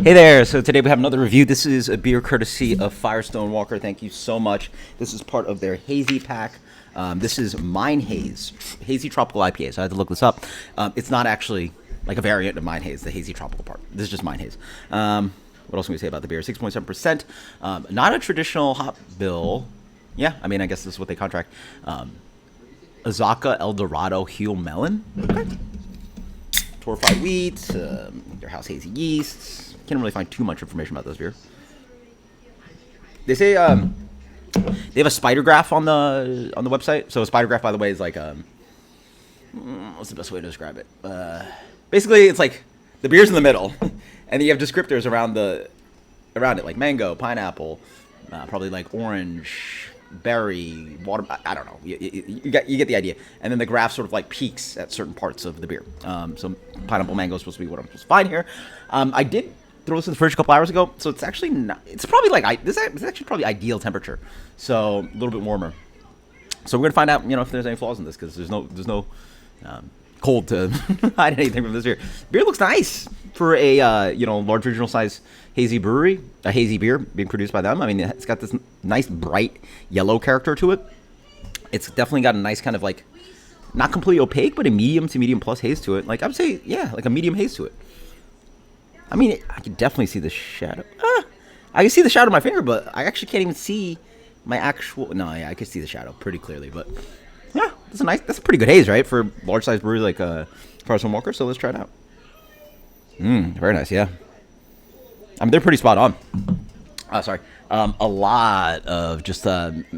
Hey there, so today we have another review. This is a beer courtesy of Firestone Walker. Thank you so much. This is part of their Hazy pack. This is Mine Haze, Hazy Tropical IPA, so I had to look this up. It's not actually like a variant of Mine Haze, the Hazy Tropical part. This is just Mine Haze. What else can we say about the beer? 6.7%. Not a traditional hop bill. Yeah, I mean, I guess this is what they contract. Azaka Eldorado Heel Melon. Okay. Torrefied wheat, their house hazy yeasts. Can't really find too much information about this beer. They say they have a spider graph on the website. So a spider graph, by the way, is like what's the best way to describe it? Basically, it's like the beer's in the middle, and then you have descriptors around it, like mango, pineapple, probably like orange, berry, water. I don't know. You get the idea. And then the graph sort of like peaks at certain parts of the beer. So pineapple, mango is supposed to be what I'm supposed to find here. I did throw this in the fridge a couple hours ago, so it's actually not. It's probably like this is actually probably ideal temperature, so a little bit warmer. So we're gonna find out, if there's any flaws in this, because there's no cold to hide anything from this beer. Beer looks nice for a large regional size hazy brewery, a hazy beer being produced by them. I mean, it's got this nice bright yellow character to it. It's definitely got a nice kind of like not completely opaque, but a medium to medium plus haze to it. Like I would say, yeah, like a medium haze to it. I mean, I can definitely see the shadow. I can see the shadow of my finger, but I actually can't even see my actual. No, yeah, I can see the shadow pretty clearly. But yeah, that's a pretty good haze, right, for large size brewery like Firestone Walker. So let's try it out. Very nice, yeah. I mean, they're pretty spot on. Sorry, a lot of just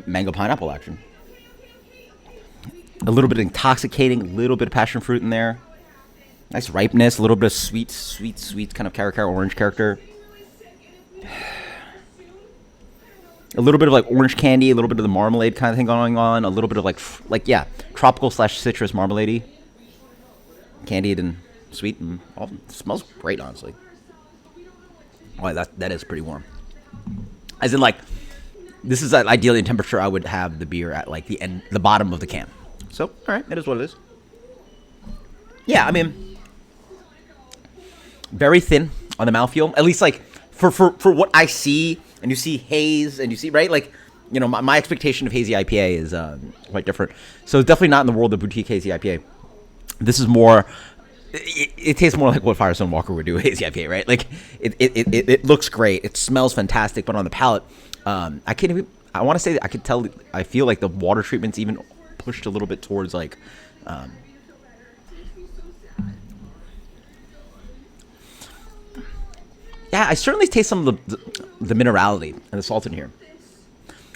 mango pineapple action. A little bit intoxicating, a little bit of passion fruit in there. Nice ripeness, a little bit of sweet kind of caracara orange character. A little bit of like orange candy, a little bit of the marmalade kind of thing going on. A little bit of like tropical / citrus marmalade-y. Candied and sweet, and all, it smells great, honestly. Oh, that is pretty warm. As in, like, this is ideally a temperature I would have the beer at, like the bottom of the can. So, all right, it is what it is. Yeah, I mean, very thin on the mouthfeel. At least, like, for what I see, and you see haze, and you see, right? Like, my expectation of Hazy IPA is quite different. So it's definitely not in the world of boutique Hazy IPA. This is more. It tastes more like what Firestone Walker would do Hazy IPA, right? Like it looks great, it smells fantastic, but on the palate, I want to say that I could tell. I feel like the water treatment's even pushed a little bit towards like. Yeah, I certainly taste some of the minerality and the salt in here.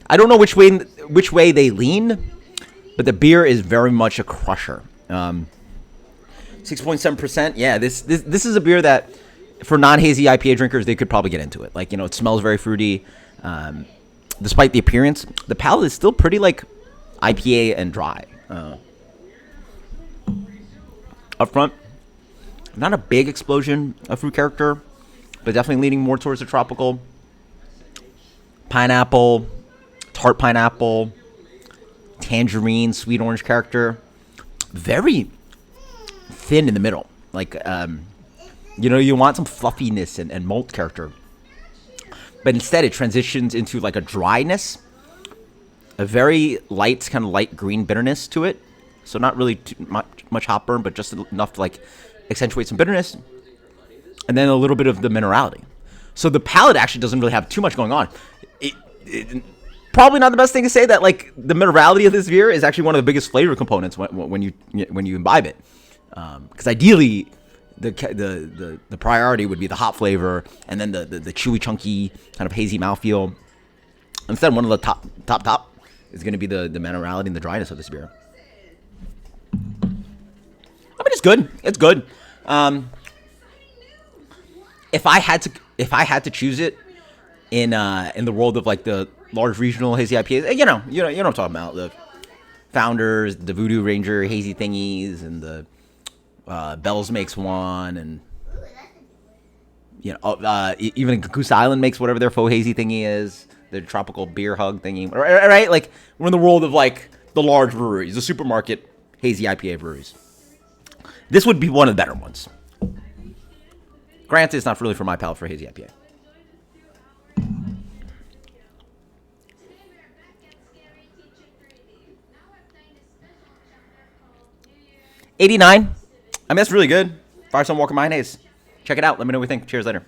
I don't know which way they lean, but the beer is very much a crusher. 6.7%. Yeah, this is a beer that for non-hazy IPA drinkers, they could probably get into it. Like, it smells very fruity. Despite the appearance, the palate is still pretty like IPA and dry. Up front, not a big explosion of fruit character, but definitely leaning more towards the tropical. Pineapple, tart pineapple, tangerine, sweet orange character. Very thin in the middle. Like, you want some fluffiness and malt character. But instead it transitions into like a dryness. A very light, kind of light green bitterness to it. So not really too much hop burn, but just enough to like accentuate some bitterness. And then a little bit of the minerality. So the palate actually doesn't really have too much going on. It probably not the best thing to say that like the minerality of this beer is actually one of the biggest flavor components when you imbibe it. Because ideally, the priority would be the hop flavor, and then the chewy, chunky kind of hazy mouthfeel. Instead, one of the top is going to be the minerality and the dryness of this beer. I mean, it's good. It's good. If I had to choose it in the world of like the large regional hazy IPAs, you know what I'm talking about, the Founders, the Voodoo Ranger hazy thingies, and the Bell's makes one, and even Goose Island makes whatever their faux hazy thingy is, the tropical beer hug thingy, right? Like, we're in the world of like the large breweries, the supermarket hazy IPA breweries. This would be one of the better ones. Granted, it's not really for my palate for Hazy IPA. 89. I mean, that's really good. Firestone Walker Mayonnaise. Check it out. Let me know what you think. Cheers later.